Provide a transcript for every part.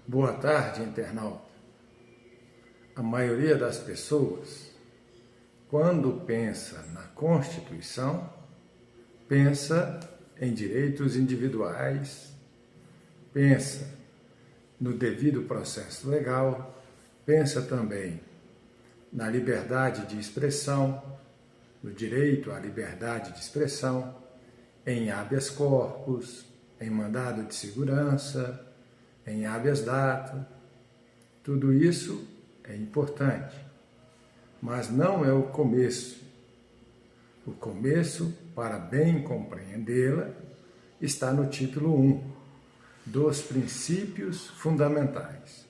Boa tarde, internauta. A maioria das pessoas, quando pensa na Constituição, pensa em direitos individuais, pensa no devido processo legal, pensa também na liberdade de expressão, no direito à liberdade de expressão, em habeas corpus, em mandado de segurança, em habeas data. Tudo isso é importante, mas não é o começo. O começo, para bem compreendê-la, está no título 1, dos princípios fundamentais.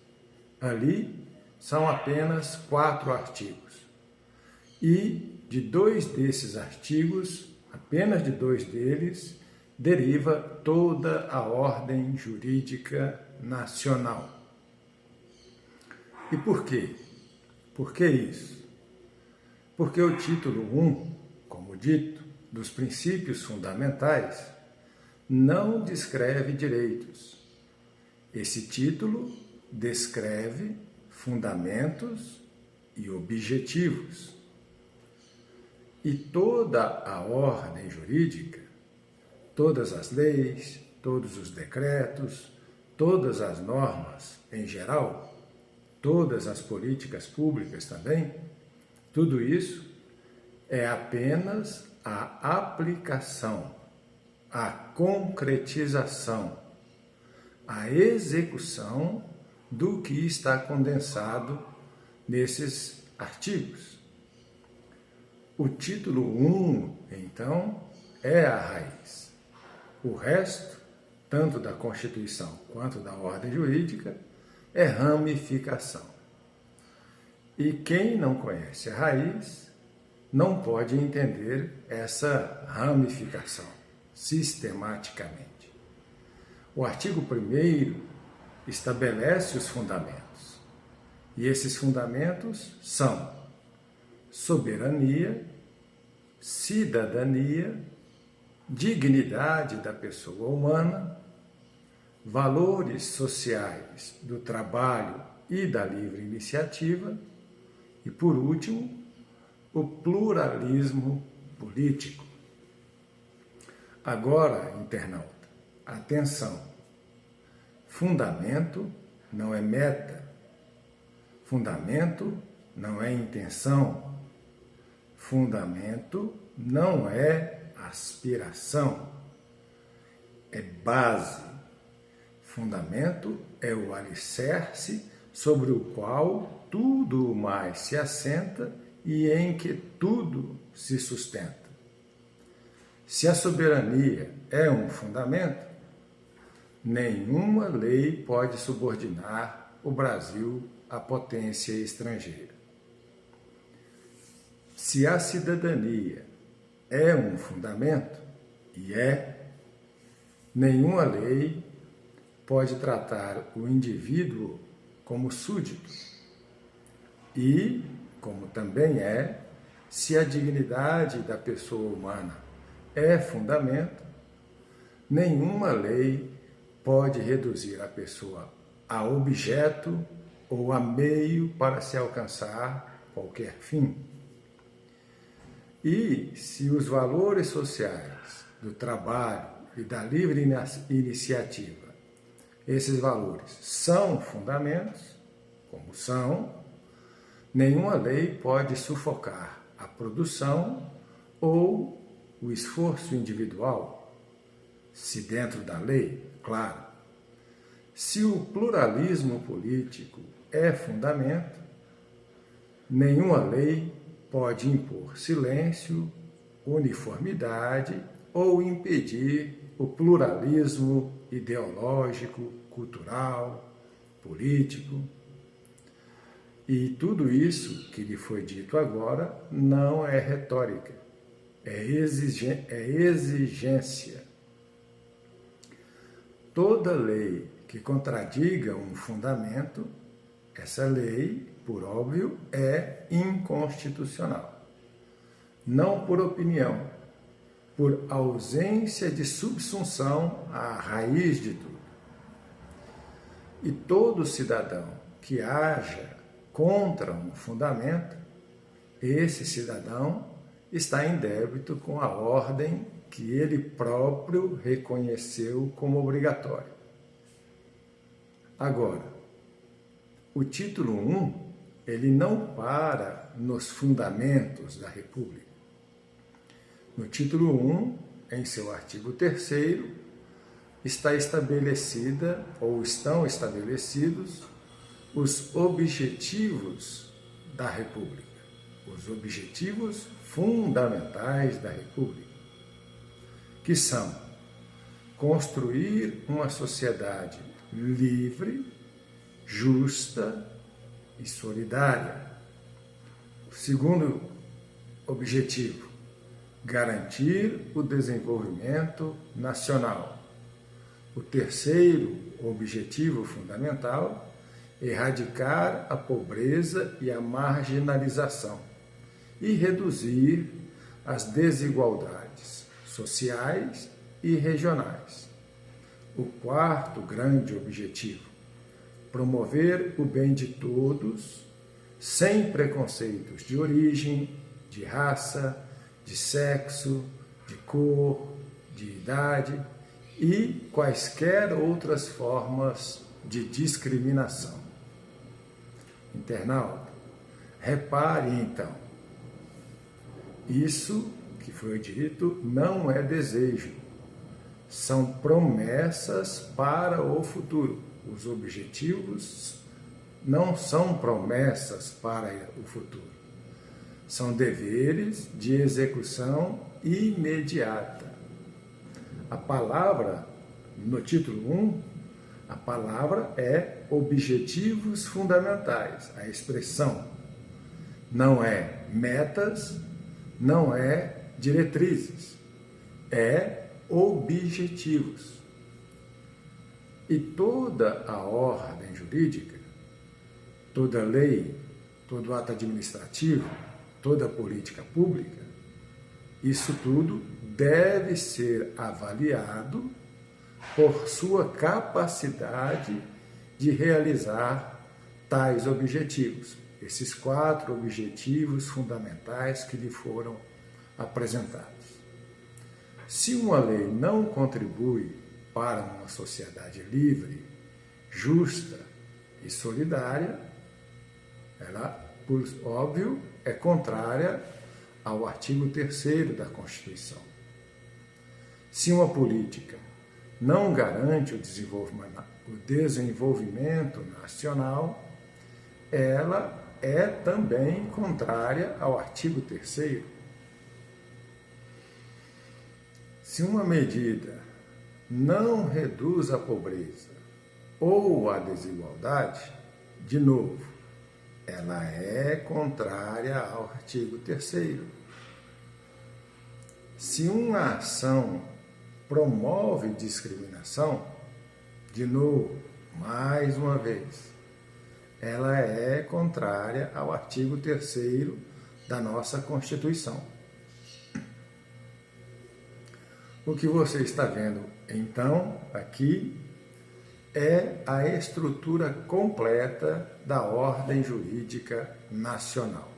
Ali são apenas 4 artigos. E de 2 desses artigos, apenas de 2 deles, deriva toda a ordem jurídica nacional. E por quê? Por que isso? Porque o título 1, como dito, dos princípios fundamentais, não descreve direitos. Esse título descreve fundamentos e objetivos. E toda a ordem jurídica, todas as leis, todos os decretos, todas as normas em geral, todas as políticas públicas também, tudo isso é apenas a aplicação, a concretização, a execução do que está condensado nesses artigos. O título 1, então, é a raiz. O resto, tanto da Constituição quanto da ordem jurídica, é ramificação. E quem não conhece a raiz não pode entender essa ramificação sistematicamente. O artigo 1º estabelece os fundamentos. E esses fundamentos são soberania, cidadania, dignidade da pessoa humana, valores sociais do trabalho e da livre iniciativa e, por último, o pluralismo político. Agora, internauta, atenção! Fundamento não é meta, fundamento não é intenção, fundamento não é aspiração, é base. Fundamento é o alicerce sobre o qual tudo mais se assenta e em que tudo se sustenta. Se a soberania é um fundamento, nenhuma lei pode subordinar o Brasil à potência estrangeira. Se a cidadania é um fundamento, e nenhuma lei pode tratar o indivíduo como súdito. E, como também se a dignidade da pessoa humana é fundamento, nenhuma lei pode reduzir a pessoa a objeto ou a meio para se alcançar qualquer fim. E se os valores sociais do trabalho e da livre iniciativa, esses valores são fundamentos, como são, nenhuma lei pode sufocar a produção ou o esforço individual, se dentro da lei, claro. Se o pluralismo político é fundamento, nenhuma lei pode impor silêncio, uniformidade ou impedir o pluralismo ideológico, cultural, político. E tudo isso que lhe foi dito agora não é retórica, é exigência. Toda lei que contradiga um fundamento, essa lei, por óbvio, é inconstitucional. Não por opinião, por ausência de subsunção à raiz de tudo. E todo cidadão que haja contra um fundamento, esse cidadão está em débito com a ordem que ele próprio reconheceu como obrigatória. Agora, o título 1, ele não para nos fundamentos da República. No título 1, em seu artigo 3º, está estabelecida ou estão estabelecidos os objetivos da República, os objetivos fundamentais da República, que são construir uma sociedade livre, justa e solidária. O segundo objetivo, garantir o desenvolvimento nacional. O terceiro objetivo fundamental, erradicar a pobreza e a marginalização e reduzir as desigualdades sociais e regionais. O quarto grande objetivo, promover o bem de todos, sem preconceitos de origem, de raça, de sexo, de cor, de idade e quaisquer outras formas de discriminação. Internauta, repare então, isso que foi dito não é desejo, são promessas para o futuro. Os objetivos não são promessas para o futuro, são deveres de execução imediata. A palavra, no título 1, a palavra é objetivos fundamentais, a expressão não é metas, não é diretrizes, é objetivos. E toda a ordem jurídica, toda lei, todo ato administrativo, toda política pública, isso tudo deve ser avaliado por sua capacidade de realizar tais objetivos, esses 4 objetivos fundamentais que lhe foram apresentados. Se uma lei não contribui para uma sociedade livre, justa e solidária, ela, por óbvio, é contrária ao artigo 3º da Constituição. Se uma política não garante o desenvolvimento nacional, ela é também contrária ao artigo 3º. Se uma medida não reduz a pobreza ou a desigualdade, de novo, ela é contrária ao artigo 3º. Se uma ação promove discriminação, de novo, mais uma vez, ela é contrária ao artigo 3º da nossa Constituição. O que você está vendo, então, aqui, é a estrutura completa da ordem jurídica nacional.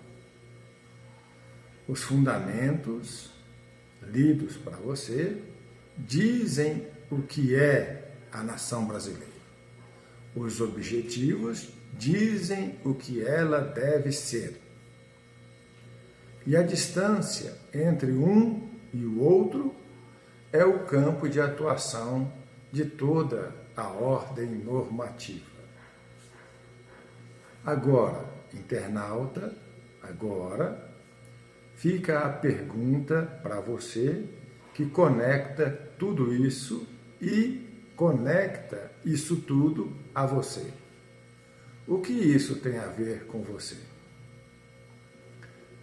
Os fundamentos lidos para você dizem o que é a nação brasileira. Os objetivos dizem o que ela deve ser. E a distância entre um e o outro é o campo de atuação de toda a ordem normativa. Agora, internauta, agora fica a pergunta para você que conecta tudo isso e conecta isso tudo a você. O que isso tem a ver com você?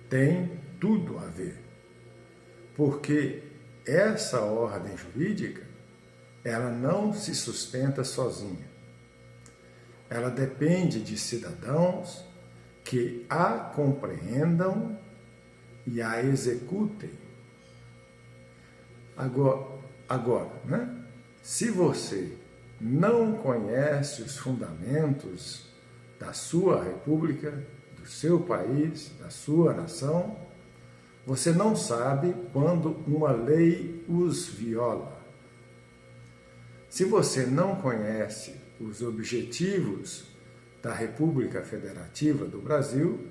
Tem tudo a ver, porque essa ordem jurídica, ela não se sustenta sozinha. Ela depende de cidadãos que a compreendam e a executem. Agora, né? Se você não conhece os fundamentos da sua república, do seu país, da sua nação, você não sabe quando uma lei os viola. Se você não conhece os objetivos da República Federativa do Brasil,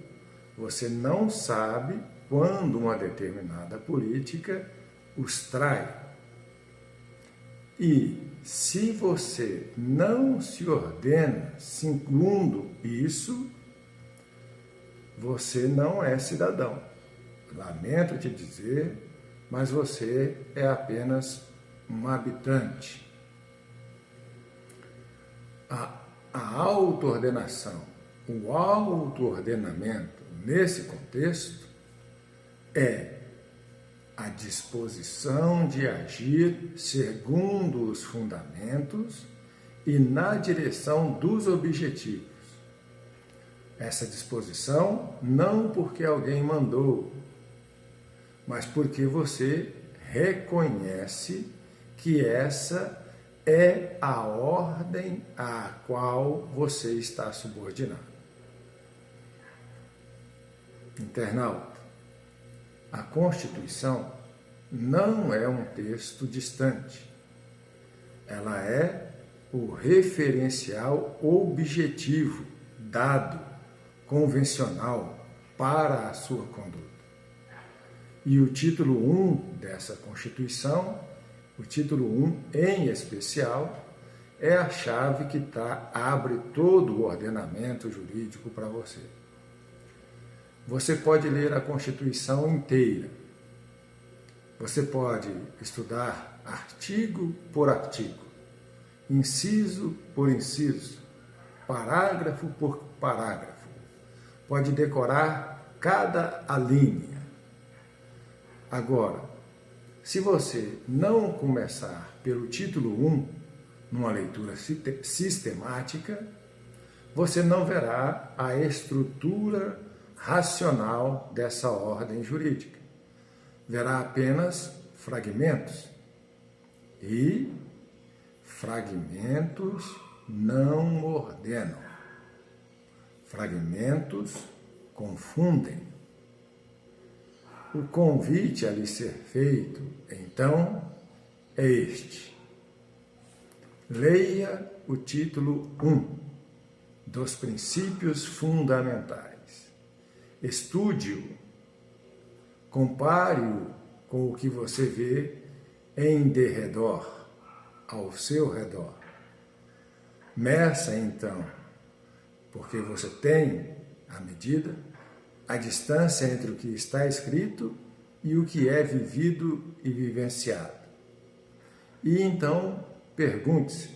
você não sabe quando uma determinada política os trai. E se você não se ordena segundo isso, você não é cidadão. Lamento te dizer, mas você é apenas um habitante. A auto-ordenação, o auto-ordenamento, nesse contexto, é a disposição de agir segundo os fundamentos e na direção dos objetivos. Essa disposição não porque alguém mandou, mas porque você reconhece que essa é a ordem à qual você está subordinado. Internauta, a Constituição não é um texto distante. Ela é o referencial objetivo, dado, convencional para a sua conduta. E o título 1 dessa Constituição, o título 1 em especial, é a chave que abre todo o ordenamento jurídico para você. Você pode ler a Constituição inteira. Você pode estudar artigo por artigo, inciso por inciso, parágrafo por parágrafo. Pode decorar cada alínea. Agora, se você não começar pelo título 1, numa leitura sistemática, você não verá a estrutura racional dessa ordem jurídica. Verá apenas fragmentos. E fragmentos não ordenam. Fragmentos confundem. O convite a lhe ser feito, então, é este. Leia o título 1 dos princípios fundamentais. Estude-o, compare-o com o que você vê em derredor, ao seu redor. Meça, então, porque você tem a medida, a distância entre o que está escrito e o que é vivido e vivenciado. E então, pergunte-se,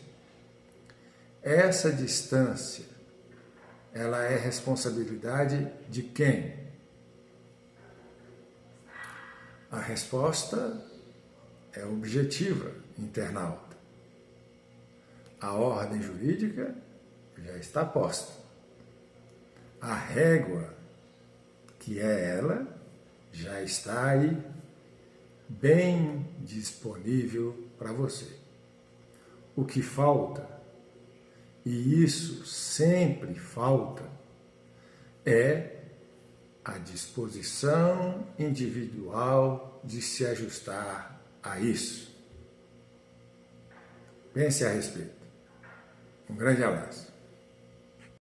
essa distância, ela é responsabilidade de quem? A resposta é objetiva, internauta. A ordem jurídica já está posta. A régua, que é ela, já está aí, bem disponível para você. O que falta, e isso sempre falta, é a disposição individual de se ajustar a isso. Pense a respeito. Um grande abraço.